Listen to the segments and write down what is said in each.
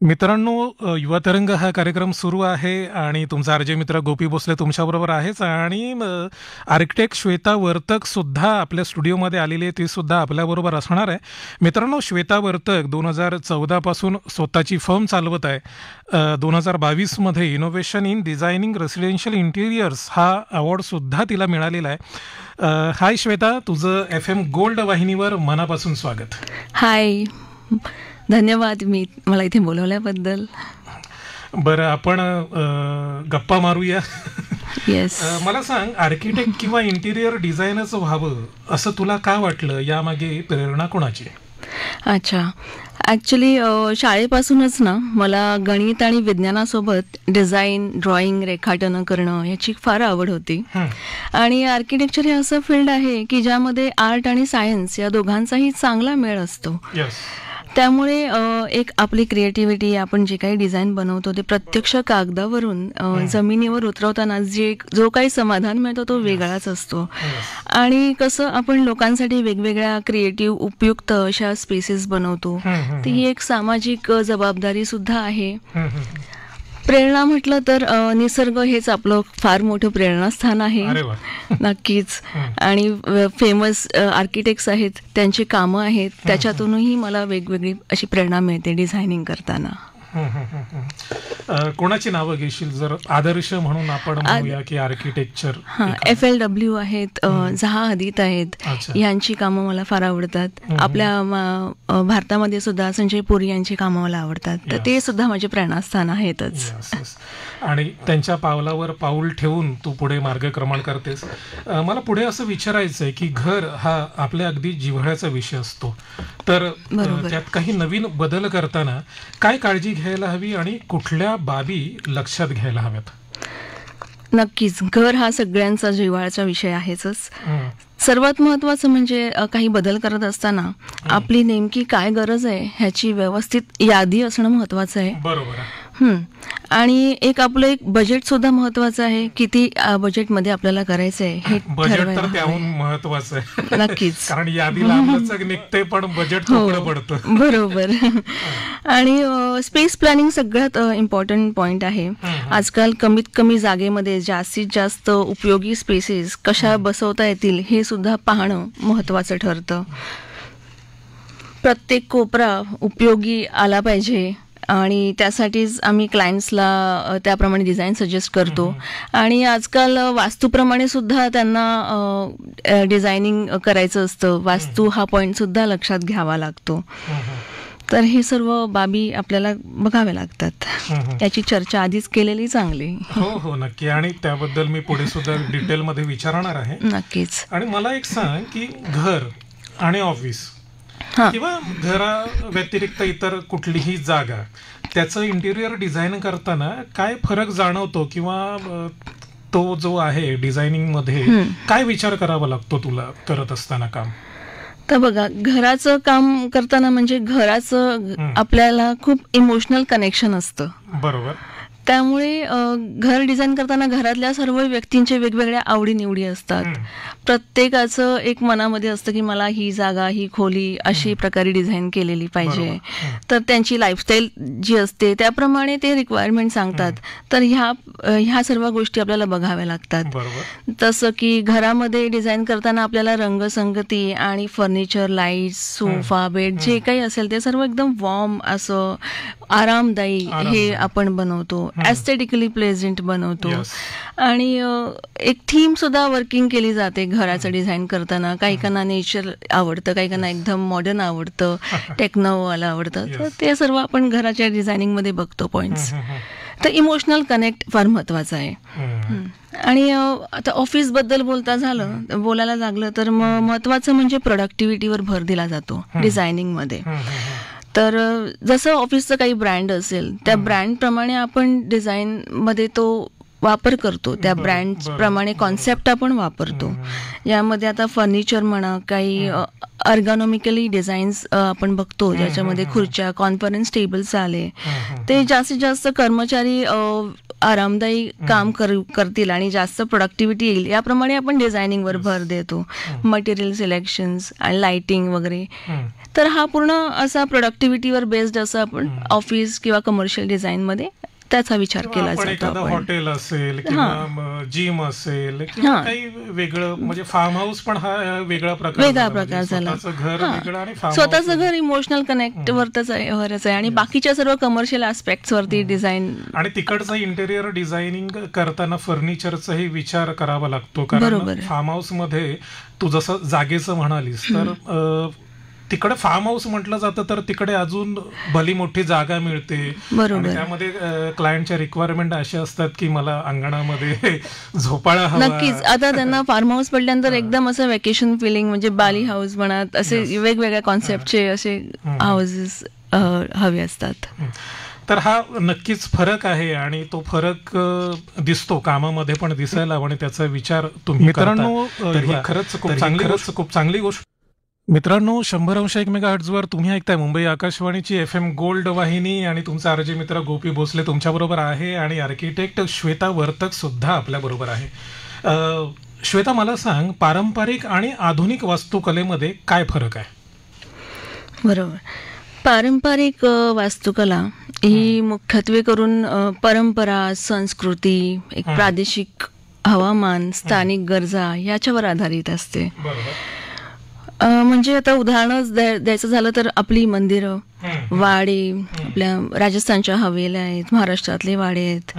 मित्रांनो, युवा तरंग हा कार्यक्रम सुरू आहे आणि तुमचा आरजे मित्र गोपी भोसले तुमच्याबरोबर आहेच. आणि आर्किटेक्ट श्वेता वर्तक सुद्धा आपल्या स्टुडिओमध्ये आलेली आहे, ती सुद्धा आपल्याबरोबर असणार आहे. मित्रांनो, श्वेता वर्तक 2014 पासून स्वतःची फर्म चालवत आहे. 2022मध्ये innovation in designing residential interiors हा अवॉर्ड सुद्धा तिला मिळालेला आहे. हाय श्वेता, तुझं FM गोल्ड वाहिनीवर मनापासून स्वागत. हाय, धन्यवाद मला इथे बोलवल्याबद्दल. बरं, आपण गप्पा मारूया. येस. मला सांग, आर्किटेक्ट किंवा इंटिरियर डिझायनरच व्हावं असं तुला का वाटलं? यामागे प्रेरणा कोणाची? अच्छा, ॲक्च्युली शाळेपासूनच ना मला गणित आणि विज्ञानासोबत डिझाईन, ड्रॉइंग, रेखाटनं करणं याची फार आवड होती. आणि आर्किटेक्चर हे असं फील्ड आहे की ज्यामध्ये आर्ट आणि सायन्स या दोघांचाही चांगला मेळ असतो. त्यामुळे एक आपली क्रिएटिव्हिटी, आपण जे काही डिझाईन बनवतो ते प्रत्यक्ष कागदावरून जमिनीवर उतरवताना जो काही समाधान मिळतो तो वेगळाच असतो. आणि कसं आपण लोकांसाठी वेगवेगळ्या क्रिएटिव्ह उपयुक्त अशा स्पेसेस बनवतो, ती ही एक सामाजिक जबाबदारी सुद्धा आहे. प्रेरणा म्हटलं तर निसर्ग हेच आपलं फार मोठं प्रेरणास्थान आहे. नक्कीच. आणि फेमस आर्किटेक्ट्स आहेत, त्यांची कामं आहेत, त्याच्यातूनही मला वेगवेगळी अशी प्रेरणा मिळते डिझायनिंग करताना. कोणाची नावं घेशील जर आदर्श म्हणून आपण म्हणूया की आर्किटेक्चर? FLW आहेत, झहा हदीत आहेत, यांची कामं मला फार आवडतात. आपल्या भारतामध्ये सुद्धा संजय पुरी यांची कामं मला आवडतात. तर ते सुद्धा माझे प्रेरणास्थान आहेतच. आणि त्यांच्या पावलावर पाऊल ठेवून तू पुढे मार्गक्रमण करतेस. मला पुढे असं विचारायचं आहे की घर हा आपल्या अगदी जिव्हाळ्याचा विषय असतो, तर त्यात काही नवीन बदल करताना काय काळजी घ्यायला हवी आणि कुठल्या बाबी लक्षात घ्यायला हव्यात? नक्कीच, घर हा सगळ्यांचा जिव्हाळ्याचा विषय आहेच. सर्वात महत्त्वाचं म्हणजे काही बदल करत असताना आपली नेमकी काय गरज आहे ह्याची व्यवस्थित यादी असणं महत्त्वाचं आहे. बरोबर. आणि आपलं एक बजेट सुद्धा महत्वाचं आहे. किती बजेटमध्ये आपल्याला करायचं आहे हे बजेट तर त्याहून महत्वाचं आहे. नक्कीच. कारण यादीला निघते पण बजेट थोडं पडतं. बरोबर. आणि स्पेस प्लॅनिंग सगळ्यात इम्पॉर्टंट पॉइंट आहे. आजकाल कमीत कमी जागेमध्ये जास्तीत जास्त उपयोगी स्पेसेस कशा बसवता येतील हे सुद्धा पाहणं महत्वाचं ठरतं. प्रत्येक कोपरा उपयोगी आला पाहिजे आणि त्यासाठीच आम्ही क्लायंट्सला त्याप्रमाणे डिझाईन सजेस्ट करतो. आणि आजकाल वास्तूप्रमाणे सुद्धा त्यांना डिझायनिंग करायचं असतं. वास्तू हा पॉईंट सुद्धा लक्षात घ्यावा लागतो. तर हे सर्व बाबी आपल्याला बघाव्या लागतात. याची चर्चा आधीच केलेली चांगली. हो, नक्की. आणि त्याबद्दल मी पुढे सुद्धा डिटेलमध्ये विचारणार आहे. नक्कीच. आणि मला एक सांग की घर आणि ऑफिस किंवा घरा व्यतिरिक्त इतर कुठलीही जागा, त्याचं इंटिरियर डिझाईन करताना काय फरक जाणवतो किंवा तो जो आहे डिझायनिंग मध्ये काय विचार करावा लागतो तुला करत असताना काम? तर बघा, घराचं काम करताना म्हणजे घराचं आपल्याला खूप इमोशनल कनेक्शन असतं. बरोबर. त्यामुळे घर डिझाईन करताना घरातल्या सर्व व्यक्तींचे वेगवेगळ्या आवडीनिवडी असतात. प्रत्येकाचं एक मनामध्ये असतं की मला ही जागा, ही खोली अशी प्रकारे डिझाईन केलेली पाहिजे. तर त्यांची लाईफस्टाईल जी असते त्याप्रमाणे ते रिक्वायरमेंट सांगतात. तर ह्या सर्व गोष्टी आपल्याला बघाव्या लागतात. तसं की घरामध्ये डिझाईन करताना आपल्याला रंगसंगती आणि फर्निचर, लाईट्स, सोफा, बेड जे काही असेल ते सर्व एकदम वॉर्म असं आरामदायी हे आपण बनवतो. एस्थेटिकली प्लेझेंट बनवतो. आणि एक थीम सुद्धा वर्किंग केली जाते घराचं डिझाईन करताना. काहीकांना नेचर आवडतं, काहीकांना एकदम मॉडर्न आवडतं, टेक्नोवाला आवडतं. तर ते सर्व आपण घराच्या डिझायनिंग मध्ये बघतो पॉइंट्स. तर इमोशनल कनेक्ट फार महत्वाचं आहे. आणि आता ऑफिस बद्दल बोलायला लागलं तर महत्वाचं म्हणजे प्रोडक्टिव्हिटीवर भर दिला जातो डिझायनिंग मध्ये. तर जसं ऑफिसचं काही ब्रँड असेल त्या ब्रँडप्रमाणे आपण डिझाईनमध्ये तो वापर करतो, त्या ब्रँड प्रमाणे कॉन्सेप्ट आपण वापरतो. यामध्ये आता फर्निचर म्हणा, काही अर्गॉनॉमिकली डिझाईन्स आपण बघतो, ज्याच्यामध्ये खुर्च्या, कॉन्फरन्स टेबल्स आले, ते जास्तीत जास्त कर्मचारी आरामदायी काम करतील आणि जास्त प्रोडक्टिव्हिटी येईल याप्रमाणे आपण डिझायनिंगवर भर देतो. मटेरियल सिलेक्शन्स आणि लाइटिंग वगैरे. तर हा पूर्ण असा प्रोडक्टिव्हिटीवर बेस्ड असं आपण ऑफिस किंवा कमर्शियल डिझाईनमध्ये त्याचा विचार केला जातो. एखादं हॉटेल असेल किंवा जिम असेल किंवा काही वेगळं, म्हणजे फार्म हाऊस पण हा वेगळा प्रकार झाला. घर वेगळं आणि स्वतःचं घर इमोशनल कनेक्ट वरच आहे आणि बाकीच्या सर्व कमर्शियल ऍस्पेक्ट्स वरती डिझाईन. आणि तिकडचं इंटेरियर डिझायनिंग करताना फर्निचरचाही विचार करावा लागतो, कारण फार्म हाऊस मध्ये तू जसं जागेचं म्हणालीस तर तिकडे फार्म हाऊस म्हटलं जातं तर तिकडे अजून भली मोठी जागा मिळते. त्यामध्ये क्लायंटच्या रिक्वायरमेंट अशा असतात की मला अंगणामध्ये झोपाळा हवा. नक्कीच. आता त्यांना फार्म हाऊस पडल्यानंतर एकदम असं वेकेशन फिलिंग, म्हणजे बाली हाऊस म्हणा, असे वेगवेगळ्या कॉन्सेप्टचे असे हाऊसेस हवे असतात. तर हा नक्कीच फरक आहे आणि तो फरक दिसतो, कामामध्ये पण दिसायला हवा आणि त्याचा विचार तुम्ही. मित्रांनो, खूप चांगली गोष्ट. मित्रांनो, 100.1 मेगाहर्ट्झवर तुम्ही ऐकताय मुंबई आकाशवाणीची FM गोल्ड वाहिनी आणि तुमचा आरजे मित्र गोपी भोसले तुमच्याबरोबर आहे आणि आर्किटेक्ट श्वेता वर्तक सुद्धा आपल्याबरोबर आहे. श्वेता, मला सांग, पारंपरिक आणि आधुनिक वास्तुकलेमध्ये काय फरक आहे? बरोबर. पारंपरिक वास्तुकला ही मुख्यत्वे करून परंपरा, संस्कृती, एक प्रादेशिक हवामान, स्थानिक गरजा याच्यावर आधारित असते. म्हणजे आता उदाहरणच द्यायचं झालं तर आपली मंदिरं, वाडे, आपल्या राजस्थानच्या हवेल्या आहेत, महाराष्ट्रातले वाडे आहेत,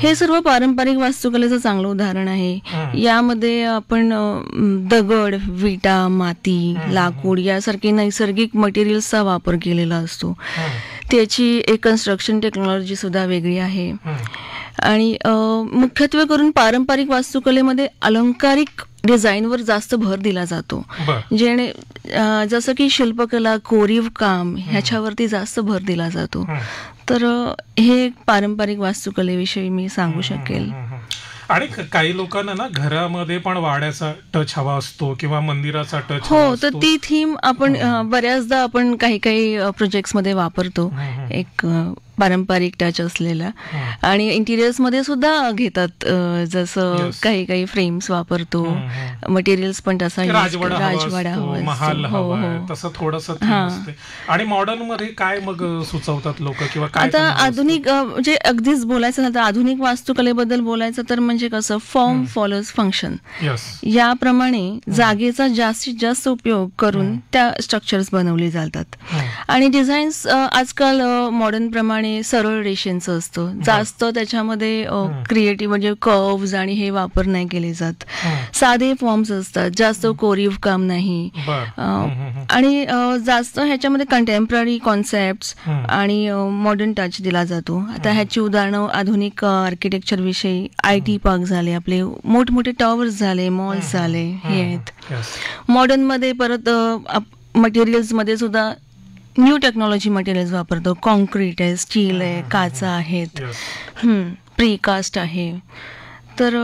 हे सर्व पारंपरिक वास्तुकलेचं चांगलं उदाहरण आहे. यामध्ये आपण दगड, विटा, माती, लाकूड यासारखे नैसर्गिक मटेरियल्सचा वापर केलेला असतो. त्याची एक कन्स्ट्रक्शन टेक्नॉलॉजी सुद्धा वेगळी आहे. आणि मुख्यत्वे करून पारंपरिक वास्तुकलेमध्ये अलंकारिक डिझाईनवर जास्त भर दिला जातो. जसं की शिल्पकला, कोरीव काम ह्याच्यावरती जास्त भर दिला जातो. तर हे पारंपरिक वास्तुकलेविषयी मी सांगू शकेल. आणि काही लोकांना ना घरामध्ये पण वाड्याचा टच हवा असतो किंवा मंदिराचा टच. हो, तर ती थीम आपण बऱ्याचदा आपण काही प्रोजेक्ट्स मध्ये वापरतो, एक पारंपरिक टच असलेला. आणि इंटिरियर्स मध्ये सुद्धा घेतात, जसं काही फ्रेम्स वापरतो, मटेरियल्स पण तसा राजवाडा हवा, तसं थोडंसं. आणि मॉडर्न मध्ये काय मग सुचवतात लोक किंवा काय? आता आधुनिक, म्हणजे अगदीच बोलायचं झालं तर आधुनिक वास्तुकलेबद्दल बोलायचं तर म्हणजे कसं, फॉर्म फॉलोज फंक्शन याप्रमाणे जागेचा जास्तीत जास्त उपयोग करून त्या स्ट्रक्चर्स बनवले जातात. आणि डिझाईन्स आजकाल मॉडर्न प्रमाणे सरळ रेषेचं असतं, जास्त त्याच्यामध्ये क्रिएटिव्ह म्हणजे कर्व्हज आणि हे वापर नाही केले जात. साधे फॉर्म्स असतात, जास्त कोरीव काम नाही. आणि जास्त ह्याच्यामध्ये कंटेम्पररी कॉन्सेप्ट्स आणि मॉडर्न टच दिला जातो. आता ह्याची उदाहरणं आधुनिक आर्किटेक्चर विषयी IT पार्क झाले, आपले मोठमोठे टॉवर्स झाले, मॉल्स झाले, हे आहेत. मॉडर्न मध्ये परत मटेरियल्स मध्ये सुद्धा न्यू टेक्नॉलॉजी मटेरियल्स वापरतो. कॉन्क्रीट आहे, स्टील आहे, काचा आहेत, प्रीकास्ट आहे. तर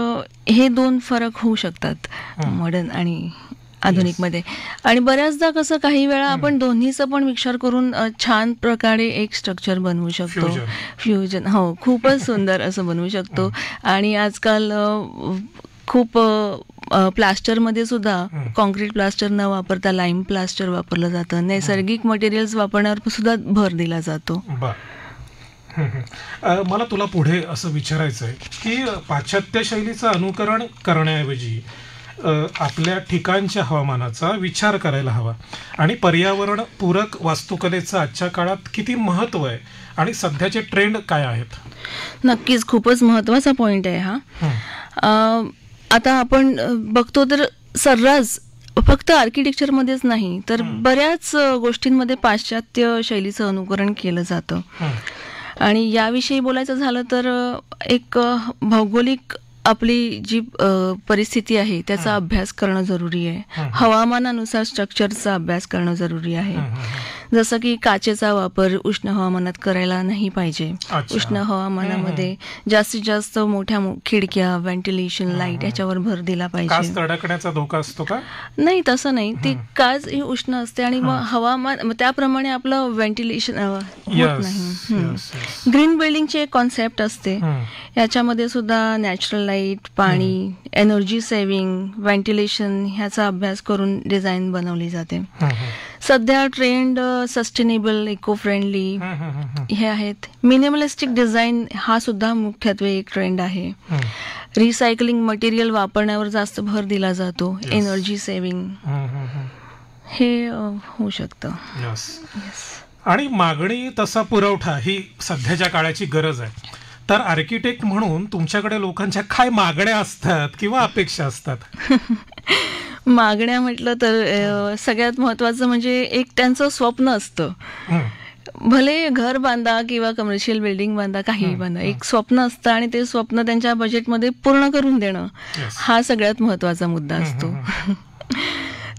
हे दोन फरक होऊ शकतात मॉडर्न आणि आधुनिक मध्ये. आणि बऱ्याचदा कसं, काही वेळा आपण दोन्हीचा पण विचार करून छान प्रकारे एक स्ट्रक्चर बनवू शकतो. फ्युजन, हो, खूपच सुंदर असं बनवू शकतो. आणि आजकाल खूप प्लास्टरमध्ये सुद्धा कॉन्क्रीट प्लास्टर न वापरता लाईम प्लास्टर वापरलं जातं. नैसर्गिक मटेरियल्स वापरण्यावर सुद्धा भर दिला जातो. मला तुला पुढे असं विचारायचं आहे की पाश्चात्य शैलीचं अनुकरण करण्याऐवजी आपल्या ठिकाणच्या हवामानाचा विचार करायला हवा आणि पर्यावरण पूरक वास्तुकलेचं आजच्या काळात किती महत्व आहे आणि सध्याचे ट्रेंड काय आहेत? नक्कीच खूपच महत्वाचा पॉइंट आहे हा. आता आपण बघतो तर सर्रास फक्त आर्किटेक्चरमध्येच नाही तर बऱ्याच गोष्टींमध्ये पाश्चात्य शैलीचं अनुकरण केलं जातं. आणि याविषयी बोलायचं झालं तर एक भौगोलिक आपली जी परिस्थिती आहे त्याचा अभ्यास करणं जरुरी आहे. हवामानानुसार स्ट्रक्चरचा अभ्यास करणं जरुरी आहे. जसं की काचेचा वापर उष्ण हवामानात करायला नाही पाहिजे. अच्छा. उष्ण हवामानामध्ये जास्तीत जास्त मोठ्या खिडक्या, व्हेंटिलेशन, लाईट याच्यावर भर दिला काच पाहिजे. तडकण्याचा धोका असतो का? नाही, तसं नाही. ती काच ही उष्ण असते आणि मग हवामान त्याप्रमाणे आपलं व्हेंटिलेशन होत नाही. ग्रीन बिल्डिंगची एक कॉन्सेप्ट असते. याच्यामध्ये सुद्धा नॅचरल लाईट, पाणी, एनर्जी सेव्हिंग, व्हेंटिलेशन ह्याचा अभ्यास करून डिझाईन बनवली जाते. सध्या ट्रेंड सस्टेनेबल, इको फ्रेंडली हे आहेत. मिनिमलिस्टिक डिझाईन हा सुद्धा मुख्यत्वे एक ट्रेंड आहे. रिसायकलिंग मटेरियल वापरण्यावर जास्त भर दिला जातो. एनर्जी सेव्हिंग हे होऊ शकतं. आणि मागणी तसा पुरवठा ही सध्याच्या काळाची गरज आहे. तर आर्किटेक्ट म्हणून तुमच्याकडे लोकांच्या काय मागण्या असतात किंवा अपेक्षा असतात? मागण्या म्हटलं तर सगळ्यात महत्वाचं म्हणजे एक त्यांचं स्वप्न असतं. भले घर बांधा किंवा कमर्शियल बिल्डिंग बांधा, काहीही बांधा, एक स्वप्न असतं आणि ते स्वप्न त्यांच्या बजेटमध्ये पूर्ण करून देणं हा सगळ्यात महत्वाचा मुद्दा असतो.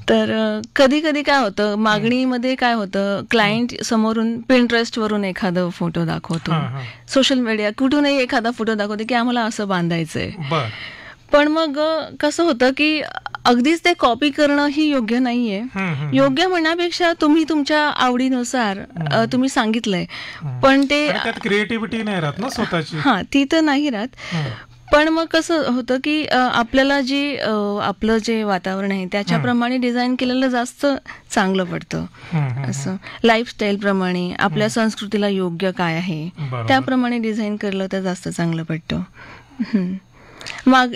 तर कधी कधी काय होतं, मागणीमध्ये काय होतं, क्लायंट समोरून Pinterest वरून एखादा फोटो दाखवतो, सोशल मीडिया कुठूनही एखादा फोटो दाखवतो की आम्हाला असं बांधायचंय. पण मग कसं होतं की अगदीच ते कॉपी करणं ही योग्य नाहीये. योग्य म्हणण्यापेक्षा तुम्ही तुमच्या आवडीनुसार तुम्ही सांगितलंय, पण ते क्रिएटिव्हिटी नाही राहत ना स्वतःची. ती तर नाही राहत. पण मग कसं होतं की आपल्याला आपलं जे वातावरण आहे त्याच्याप्रमाणे डिझाईन केलेलं जास्त चांगलं पडतं. असं लाईफस्टाईल प्रमाणे आपल्या संस्कृतीला योग्य काय आहे त्याप्रमाणे डिझाईन केलं तर जास्त चांगलं पडतं.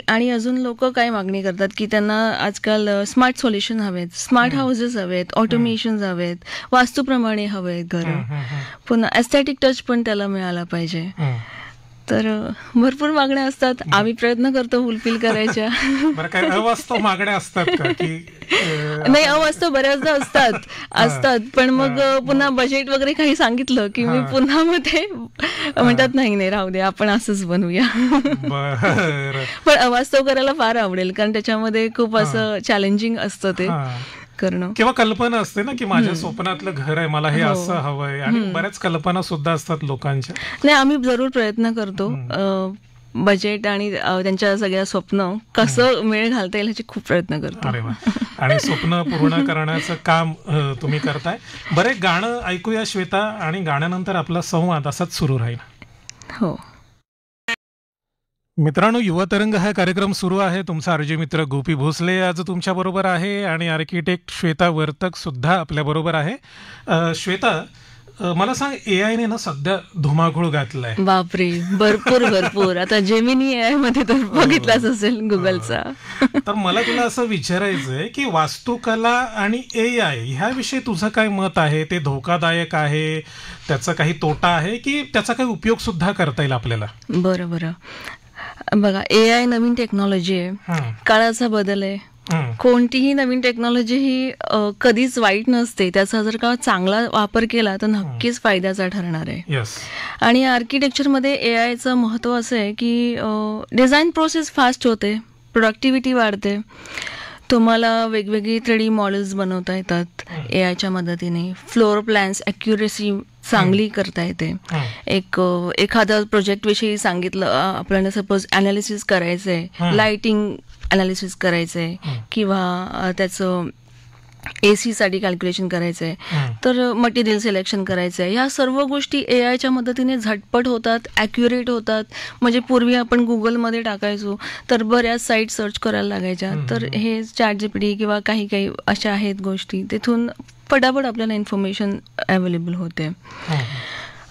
आणि अजून लोक काय मागणी करतात की त्यांना आजकाल स्मार्ट सोल्युशन हवेत, स्मार्ट हाऊसेस हवेत, ऑटोमेशन हवेत, वास्तूप्रमाणे हवेत घर, पुन्हा एस्थेटिक टच पण त्याला मिळाला पाहिजे. तर भरपूर मागण्या असतात. आम्ही प्रयत्न करतो फुलफिल करायच्या. अवास्तव मागण्या असतात का की? नाही, अवास्तव बऱ्याचदा असतात. पण मग पुन्हा बजेट वगैरे काही सांगितलं की मी पुन्हा मग ते म्हणतात नाही राहू दे, आपण असंच बनवूया. पण अवास्तव करायला फार आवडेल, कारण त्याच्यामध्ये खूप असं चॅलेंजिंग असतं ते करणं. किंवा कल्पना असते ना की माझ्या स्वप्नातलं घर आहे, मला हे असं हवंय, आणि बऱ्याच कल्पना सुद्धा असतात लोकांच्या. नाही, आम्ही जरूर प्रयत्न करतो बजेट आणि त्यांच्या सगळ्या स्वप्न कसं मेळ घालता येईल ह्याचे खूप प्रयत्न करतो. आणि स्वप्न पूर्ण करण्याचं काम तुम्ही करताय. बरं, एक गाणं ऐकूया श्वेता, आणि गाण्यानंतर आपला संवाद असाच सुरू राहील. हो मित्रांनो, युवा तरंग हा कार्यक्रम सुरू आहे. तुमचा आरजे मित्र गोपी भोसले आज तुमच्या बरोबर आहे, आणि आर्किटेक्ट श्वेता वर्तक सुद्धा आपल्या बरोबर आहे. श्वेता, मला सांग, AI ने ना सध्या धुमाकूळ घातलाय. बापरे, भरपूर. आता जेमिनी AI मध्ये तर बघितलाच असेल गुगलचा. तर मला तुला असं विचारायचंय की वास्तुकला आणि AI ह्याविषयी तुझं काय मत आहे? ते धोकादायक आहे, त्याचा काही तोटा आहे, की त्याचा काही उपयोग सुद्धा करता येईल आपल्याला? बरं बघा, AI नवीन टेक्नॉलॉजी आहे, काळाचा बदल आहे. कोणतीही नवीन टेक्नॉलॉजी ही कधीच वाईट नसते. त्याचा जर का चांगला वापर केला तर नक्कीच फायद्याचा ठरणार आहे. आणि आर्किटेक्चरमध्ये AIचं महत्त्व असं आहे की डिझाईन प्रोसेस फास्ट होते, प्रोडक्टिव्हिटी वाढते. तुम्हाला वेगवेगळी 3D मॉडेल्स बनवता येतात AIच्या मदतीने. फ्लोअर प्लॅन्स ॲक्युरेसी चांगली करता येते. एखादा प्रोजेक्ट विषयी सांगितलं आपल्याला, सपोज अनालिसिस करायचंय, लाइटिंग अनालिसिस करायचंय किंवा त्याचं AC साठी कॅल्क्युलेशन करायचंय, तर मटेरियल सिलेक्शन करायचंय, ह्या सर्व गोष्टी AIच्या मदतीने झटपट होतात, ॲक्युरेट होतात. म्हणजे पूर्वी आपण गुगलमध्ये टाकायचो तर बऱ्याच साईट सर्च करायला लागायच्या, तर हे ChatGPT किंवा काही अशा आहेत गोष्टी, तिथून पटापट आपल्याला इन्फॉर्मेशन अवेलेबल होते.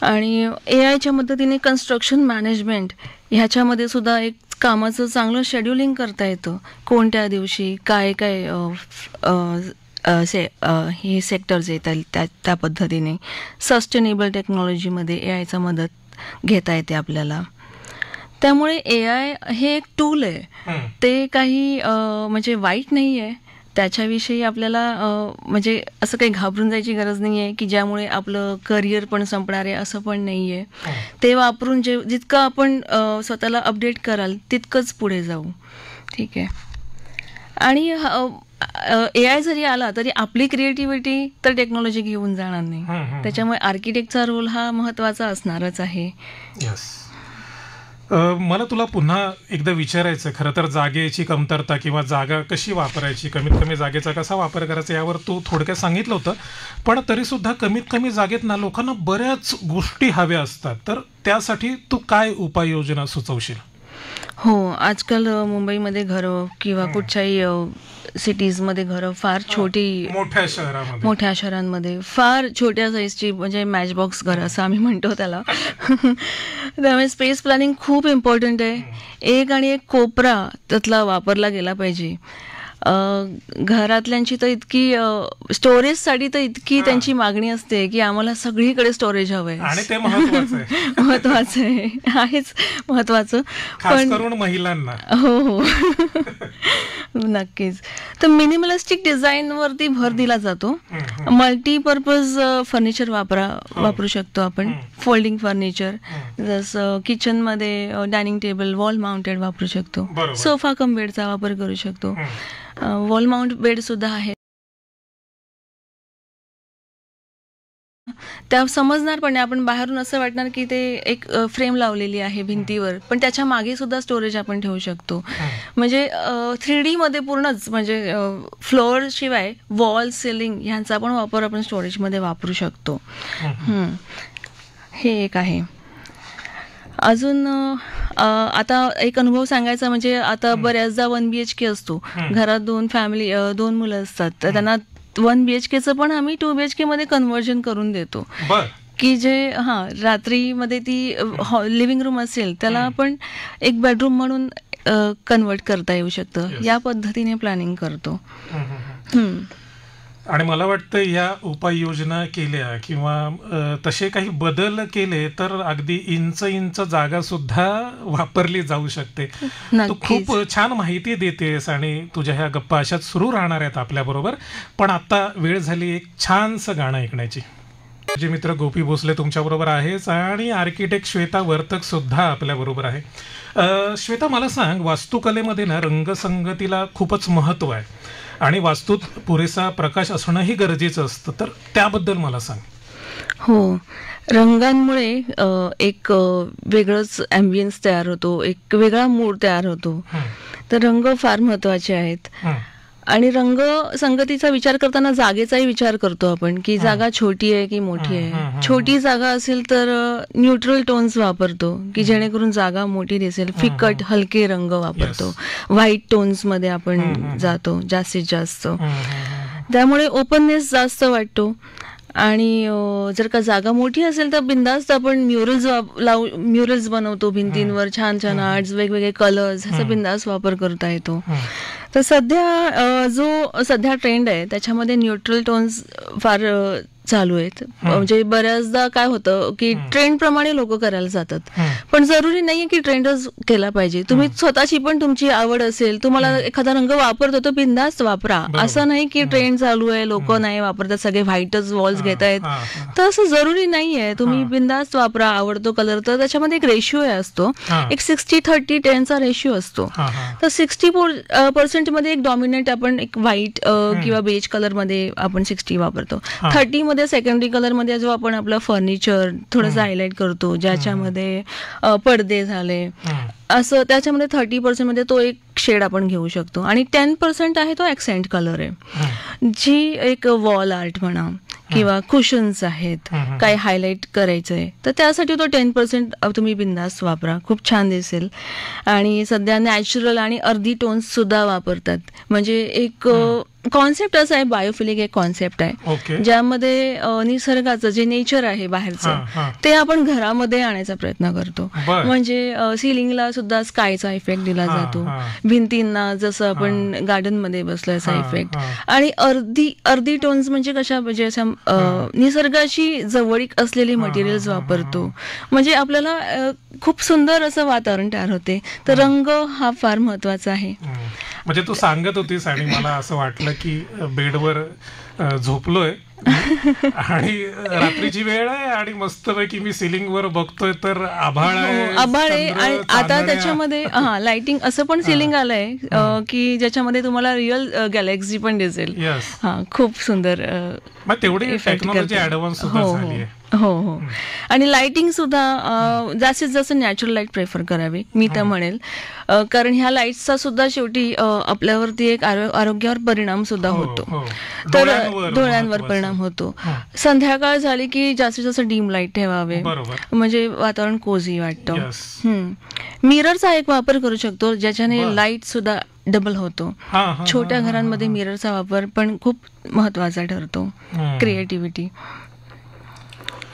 आणि AIच्या मदतीने कन्स्ट्रक्शन मॅनेजमेंट ह्याच्यामध्ये सुद्धा एक कामाचं चांगलं शेड्युलिंग करता येतं. कोणत्या दिवशी काय हे सेक्टर्स येतात त्या पद्धतीने. सस्टेनेबल टेक्नॉलॉजीमध्ये AIचा मदत घेता येते आपल्याला. त्यामुळे AI हे एक टूल आहे, ते काही म्हणजे वाईट नाही आहे. त्याच्याविषयी आपल्याला म्हणजे असं काही घाबरून जायची गरज नाही आहे की ज्यामुळे आपलं करिअर पण संपणार आहे, असं पण नाही आहे. ते वापरून जितकं आपण स्वतःला अपडेट कराल तितकंच पुढे जाऊ. ठीक आहे. आणि AI जरी आला तरी आपली क्रिएटिव्हिटी तर टेक्नॉलॉजी घेऊन जाणार नाही. त्याच्यामुळे आर्किटेक्टचा रोल हा महत्वाचा असणारच आहे. येस. मला तुला पुन्हा एकदा विचारायचं, खरं तर जागेची कमतरता किंवा जागा कशी वापरायची, कमीत कमी जागेचा कसा वापर करायचा यावर तू थोडक्यात सांगितलं होतं. पण तरीसुद्धा कमीत कमी जागेत ना लोकांना बऱ्याच गोष्टी हव्या असतात, तर त्यासाठी तू काय उपाययोजना सुचवशील? हो, आजकाल मुंबईमध्ये घरं किंवा कुठच्याही सिटीजमध्ये घरं फार छोटी, मोठ्या शहरांमध्ये फार छोट्या साईजची, म्हणजे मॅचबॉक्स घर असं आम्ही म्हणतो त्याला. त्यामुळे स्पेस प्लॅनिंग खूप इम्पॉर्टंट आहे. एक आणि एक कोपरा त्यातला वापरला गेला पाहिजे. घरातल्यांची तर इतकी स्टोरेजसाठी तर इतकी त्यांची मागणी असते की आम्हाला सगळीकडे स्टोरेज हवंय, आणि ते महत्वाचं आहे, आहेच महत्वाचं, पण करून महिलांना. हो हो नक्कीच. तर मिनिमलिस्टिक डिझाईन वरती भर दिला जातो. मल्टीपर्पज फर्निचर वापरू शकतो आपण. फोल्डिंग फर्निचर, जसं किचनमध्ये डायनिंग टेबल वॉल माउंटेड वापरू शकतो. सोफा कम बेडचा वापर करू शकतो. वॉल माउंट बेड सुद्धा आहे. त्या समजणारपणे आपण बाहेरून असं वाटणार की ते एक फ्रेम लावलेली आहे भिंतीवर, पण त्याच्या मागे सुद्धा स्टोरेज आपण ठेवू शकतो. म्हणजे 3D मध्ये पूर्णच, म्हणजे फ्लोअर शिवाय वॉल, सिलिंग ह्यांचा पण वापर आपण स्टोरेजमध्ये वापरू शकतो. हे एक आहे. अजून आता एक अनुभव सांगायचा म्हणजे, आता बऱ्याचदा 1 BHK असतो, घरात 2 मुलं असतात, तर त्यांना 1 BHKचं पण आम्ही 2 BHK मध्ये कन्व्हर्जन करून देतो. की जे रात्रीमध्ये ती लिव्हिंग रूम असेल त्याला आपण एक बेडरूम म्हणून कन्वर्ट करता येऊ शकतं. या पद्धतीने प्लॅनिंग करतो. आणि मला वाटतं या उपाययोजना केल्या किंवा तसे काही बदल केले तर अगदी इंच जागा सुद्धा वापरली जाऊ शकते. तू खूप छान माहिती देतेस आणि तुझ्या ह्या गप्पा अशाच सुरू राहणार आहेत आपल्याबरोबर. पण आता वेळ झाली एक छानसं गाणं ऐकण्याची. जे मित्र गोपी भोसले तुमच्याबरोबर आहेच आणि आर्किटेक्ट श्वेता वर्तक सुद्धा आपल्याबरोबर आहे. श्वेता, मला सांग, वास्तुकलेमध्ये ना रंगसंगतीला खूपच महत्त्व आहे आणि वास्तूत पुरेसा प्रकाश असणंही गरजेचं असतं, तर त्याबद्दल मला सांग. हो, रंगांमुळे एक वेगळंच ॲम्बियन्स तयार होतो, एक वेगळा मूड तयार होतो. तर रंग फार महत्वाचे आहेत. आणि रंग संगतीचा विचार करताना जागेचाही विचार करतो आपण, की जागा छोटी आहे की मोठी आहे. छोटी जागा असेल तर न्यूट्रल टोन्स वापरतो की जेणेकरून जागा मोठी दिसेल. फिकट हलके रंग वापरतो. व्हाईट टोन्स मध्ये आपण जातो जास्तीत जास्त. त्यामुळे ओपननेस जास्त वाटतो. आणि जर का जागा मोठी असेल तर बिंदास्त आपण म्युरल्स बनवतो भिंतींवर, छान छान आर्ट्स, वेगवेगळे कलर्स, ह्याचा बिंदास्त वापर करता येतो. तर सध्या ट्रेंड आहे त्याच्यामध्ये न्यूट्रल टोन्स फार चालू आहेत. म्हणजे बऱ्याचदा काय होतं की ट्रेंड प्रमाणे लोक करायला जातात, पण जरुरी नाहीये की ट्रेंडच केला पाहिजे. तुम्ही स्वतःची पण तुमची आवड असेल, तुम्हाला एखादा रंग वापरतो तो बिंदास्त वापरा. असं नाही की ट्रेंड चालू आहे, लोक नाही वापरतात, सगळे व्हाईटच वॉल्स घेत आहेत, तर असं जरुरी नाहीये. तुम्ही बिंदास्त वापरा आवडतो कलर. तर त्याच्यामध्ये एक रेशिओ असतो, एक 60-30-10चा रेशिओ असतो. तर 60% मध्ये एक डॉमिनेट आपण एक व्हाईट किंवा बेज कलर मध्ये आपण 60 वापरतो. 30 मध्ये सेकंडरी कलर मध्ये जो आपण आपलं फर्निचर थोडंसं हायलाइट करतो, ज्याच्यामध्ये पडदे झाले असं, त्याच्यामध्ये 30% मध्ये तो एक शेड आपण घेऊ शकतो. आणि 10% आहे तो ॲक्सेंट कलर आहे, जी एक वॉल आर्ट म्हणा किंवा कुशन्स आहेत, काय हायलाइट करायचंय तर त्यासाठी तो 10% तुम्ही बिंदास्त वापरा, खूप छान दिसेल. आणि सध्या नॅचरल आणि अर्धी टोन्स सुद्धा वापरतात. म्हणजे एक कॉन्सेप्ट असा आहे, बायोफिलिक एक कॉन्सेप्ट आहे, ज्यामध्ये निसर्गाचं जे नेचर आहे बाहेरचं ते आपण घरामध्ये आणायचा प्रयत्न करतो. म्हणजे सिलिंगला सुद्धा स्कायचा इफेक्ट दिला जातो, भिंतींना जसं आपण गार्डन मध्ये बसलो असा इफेक्ट. आणि अर्धी टोन्स म्हणजे कशा, म्हणजे अशा निसर्गाशी जवळीक असलेली मटेरियल्स वापरतो, म्हणजे आपल्याला खूप सुंदर असं वातावरण तयार होते. तर रंग हा फार महत्वाचा आहे. म्हणजे तू सांगत होतीस आणि मला असं वाटलं की बेडवर झोपलोय आणि रात्रीची वेळ आहे आणि मस्तपैकी मी सिलिंग वर बघतोय तर आभाळ आहे, आभाळ आहे. चंद्र, आणि आता चांदण्या. त्याच्यामध्ये लाइटिंग असं पण सिलिंग आलंय की ज्याच्यामध्ये तुम्हाला रिअल गॅलेक्सी पण दिसेल. Yes. खूप सुंदर मग तेवढी effect टेक्नॉलॉजी करते. ऍडव्हान्स सुद्धा हो, झाली आहे. हो हो. आणि लाइटिंग सुद्धा जास्तीत जास्त नॅचरल लाईट प्रेफर करावी मी तर म्हणेल. कारण ह्या लाईट्सचा सुद्धा शेवटी आपल्यावरती एक आरोग्यावर परिणाम सुद्धा होतो. तर डोळ्यांवर परिणाम होतो. संध्याकाळ झाली की जास्तीत जास्त डीम लाईट ठेवावे, म्हणजे वातावरण कोझी वाटतं. मिररचा एक वापर करू शकतो ज्याच्याने लाईट सुद्धा डबल होतो. छोट्या घरांमध्ये मिररचा वापर पण खूप महत्वाचा ठरतो. क्रिएटिव्हिटी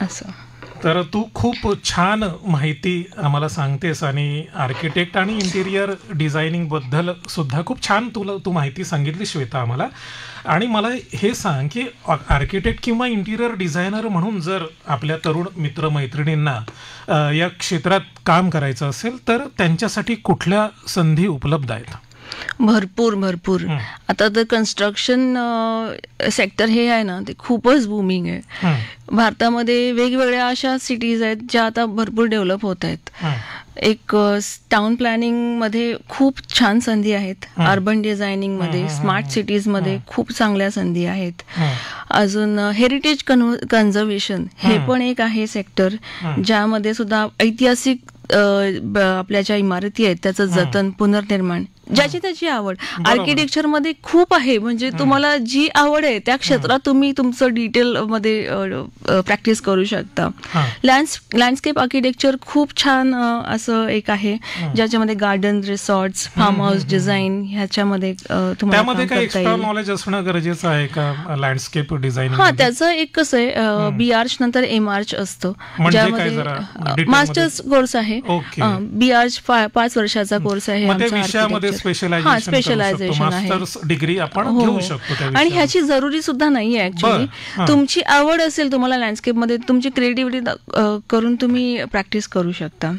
असं. तर तू खूप छान माहिती आम्हाला सांगतेस आणि आर्किटेक्ट आणि इंटिरियर डिझायनिंग बद्दल सुद्धा खूप छान तू माहिती सांगितली श्वेता आम्हाला. आणि मला हे सांग की आर्किटेक्ट किंवा इंटिरियर डिझायनर म्हणून जर आपल्या तरुण मित्रमैत्रिणींना या क्षेत्रात काम करायचं असेल तर त्यांच्यासाठी कुठल्या संधी उपलब्ध आहेत? भरपूर भरपूर. आता तर कन्स्ट्रक्शन सेक्टर हे आहे ना ते खूपच बूमिंग आहे. भारतामध्ये वेगवेगळ्या अशा सिटीज आहेत ज्या आता भरपूर डेव्हलप होत आहेत. एक टाउन प्लॅनिंग मध्ये खूप छान संधी आहेत. अर्बन डिझायनिंग मध्ये, स्मार्ट सिटीज मध्ये खूप चांगल्या संधी आहेत. अजून हेरिटेज कन्झर्वेशन हे पण एक आहे सेक्टर ज्यामध्ये सुद्धा ऐतिहासिक आपल्या ज्या इमारती आहेत त्याचं जतन, पुनर्निर्माण, ज्याची त्याची आवड. आर्किटेक्चर मध्ये खूप आहे, म्हणजे तुम्हाला जी आवड आहे त्या क्षेत्रात तुम्ही तुमचं डिटेल मध्ये प्रॅक्टिस करू शकता. लँडस्केप आर्किटेक्चर खूप छान असं एक आहे ज्याच्यामध्ये garden, resorts, farm house design ह्याच्यामध्ये तुम्हाला काम करता येईल. नॉलेज असणं गरजेचं आहे का लँडस्केप डिझाईन? त्याचं एक कसं आहे, BArch नंतर MArch असतं ज्यामध्ये मास्टर्स कोर्स आहे. BArch 5 वर्षाचा कोर्स आहे. स्पेशलायझेशन आहे. डिग्री आपण घेऊ शकतो. आणि ह्याची जरुरी सुद्धा नाहीये ऍक्च्युली. तुमची आवड असेल, तुम्हाला लँडस्केप मध्ये तुमची क्रिएटिव्हिटी करून तुम्ही प्रॅक्टिस करू शकता.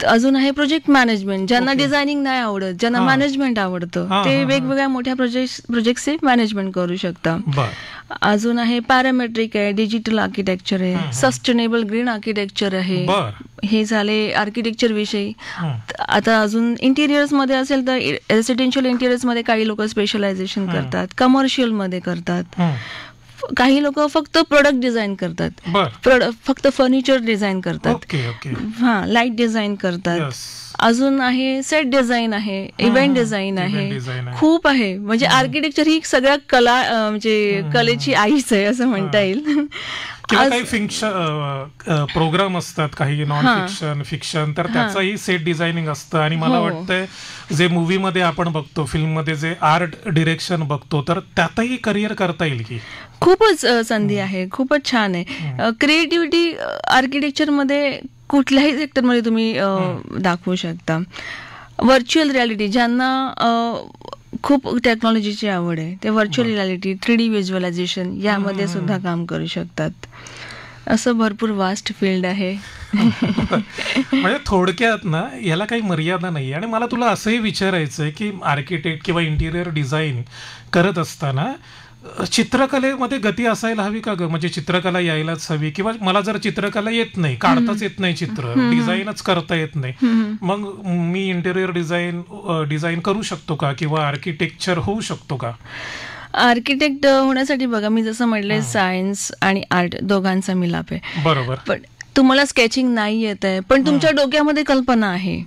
अजून आहे प्रोजेक्ट मॅनेजमेंट. ज्यांना डिझायनिंग नाही आवडत, ज्यांना मॅनेजमेंट आवडतं ते वेगवेगळ्या मोठ्या प्रोजेक्टचे मॅनेजमेंट करू शकता. अजून आहे पॅरामेट्रिक आहे, डिजिटल आर्किटेक्चर आहे, सस्टेनेबल ग्रीन आर्किटेक्चर आहे. हे झाले आर्किटेक्चर विषयी. आता अजून इंटिरियर्स मध्ये असेल तर रेसिडेन्शियल इंटिरियर्स मध्ये काही लोक स्पेशलायझेशन करतात, कमर्शियल मध्ये करतात. काही लोक फक्त प्रोडक्ट डिझाईन करतात, फक्त फर्निचर डिझाईन करतात, लाईट डिझाईन करतात. अजून आहे सेट डिझाईन आहे, इव्हेंट डिझाईन आहे, खूप आहे. म्हणजे आर्किटेक्चर ही सगळ्या कला, म्हणजे कलेची आईच आहे असं म्हणता येईल. काही फिक्शन प्रोग्राम असतात, काही नॉन फिक्शन, फिक्शन, तर त्याचंही सेट डिझायनिंग असतं. आणि मला वाटतंय जे मूवी मध्ये आपण बघतो, फिल्म मध्ये जे आर्ट डिरेक्शन बघतो, तर त्यातही करिअर करता येईल की? खूपच संधी आहे, खूपच छान आहे. क्रिएटिव्हिटी आर्किटेक्चर मध्ये कुठल्याही सेक्टरमध्ये तुम्ही दाखवू शकता. व्हर्च्युअल रियालिटी, ज्यांना खूप टेक्नॉलॉजीची आवड आहे ते व्हर्च्युअल रियालिटी, 3D व्हिज्युअलायझेशन यामध्ये सुद्धा काम करू शकतात. असं भरपूर वास्ट फील्ड आहे. म्हणजे थोडक्यात ना याला काही मर्यादा नाही. आणि मला तुला असंही विचारायचं आहे की आर्किटेक्ट किंवा इंटिरियर डिझाईन करत असताना चित्रकलेमध्ये गती असायला हवी का ग? म्हणजे चित्रकला यायलाच हवी, किंवा मला जर चित्रकला येत नाही, काढताच येत नाही चित्र, डिझाईनच करता येत नाही, मग मी इंटिरियर डिझाईन करू शकतो का, किंवा आर्किटेक्चर होऊ शकतो का? आर्किटेक्ट होण्यासाठी बघा, मी जसं म्हटलंय सायन्स आणि आर्ट दोघांचा मिलाप आहे. बरोबर. पण तुम्हाला स्केचिंग नाही येत आहे पण तुमच्या डोक्यामध्ये कल्पना आहे,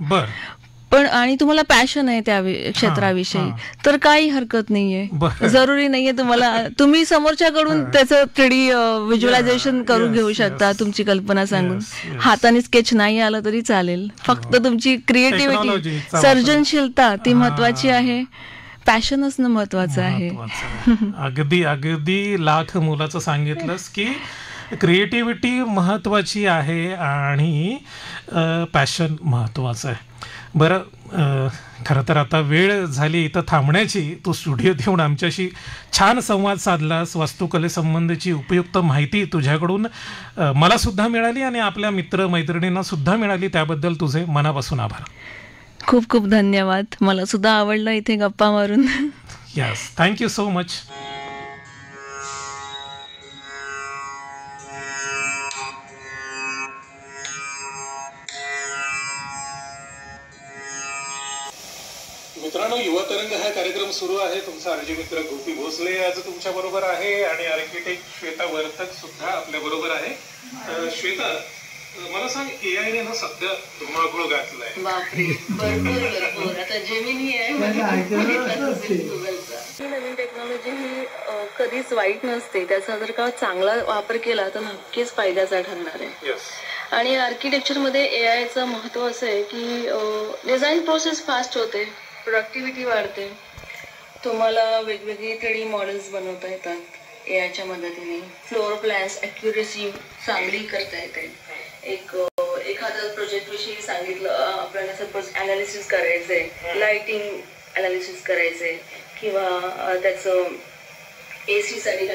पण आणि तुम्हाला पॅशन आहे त्या क्षेत्राविषयी, तर काही हरकत नाहीये. जरुरी नाहीये तुम्ही समोरच्याकडून त्याचं 3D व्हिज्युअलायझेशन करून घेऊ शकता. तुमची कल्पना सांगून हाताने स्केच नाही आलं तरी चालेल. फक्त तुमची क्रिएटिव्हिटी, सर्जनशीलता ती महत्वाची आहे. पॅशन असणं महत्वाचं आहे. अगदी अगदी लाख मोलाचं सांगितलंस की क्रिएटिव्हिटी महत्वाची आहे आणि पॅशन महत्वाचं आहे. बरं, खरं तर आता वेळ झाली इथं थांबण्याची. तू स्टुडिओत येऊन आमच्याशी छान संवाद साधलास. वास्तुकलेसंबंधीची उपयुक्त माहिती तुझ्याकडून मला सुद्धा मिळाली आणि आपल्या मित्रमैत्रिणींना सुद्धा मिळाली. त्याबद्दल तुझे मनापासून आभार. खूप खूप धन्यवाद. मला सुद्धा आवडलं इथे गप्पा मारून. Yes, thank you so much. मित्रांनो, युवा तरंग हा कार्यक्रम सुरू आहे. तुमचा आरजे मित्र गोपी भोसले आज तुमच्या बरोबर आहे आणि आर्किटेक्ट श्वेता वर्तक सुद्धा आपल्या बरोबर आहे. श्वेता, मला सांग, एआय ने ना सध्या धुमाकूळ घातलाय. बापरे, भरपूर आता जेमिनी आहे. ही नवीन टेक्नॉलॉजी ही कधीच वाईट नसते. त्याचा जर का चांगला वापर केला तर नक्कीच फायद्याचा ठरणार आहे. आणि आर्किटेक्चरमध्ये एआयचं महत्व असं आहे की डिझाईन प्रोसेस फास्ट होते, प्रोडक्टिव्हिटी वाढते. तुम्हाला वेगवेगळी 3D मॉडेल्स बनवता येतात एआयच्या मदतीने. फ्लोअर प्लॅन्स ॲक्युरेसी चांगली करता येते. एखाद्या प्रोजेक्ट विषयी सांगितलं, आपल्याला सपोज अनालिसिस करायचंय, लाइटिंग अनालिसिस करायचंय किंवा त्याचं AC साठी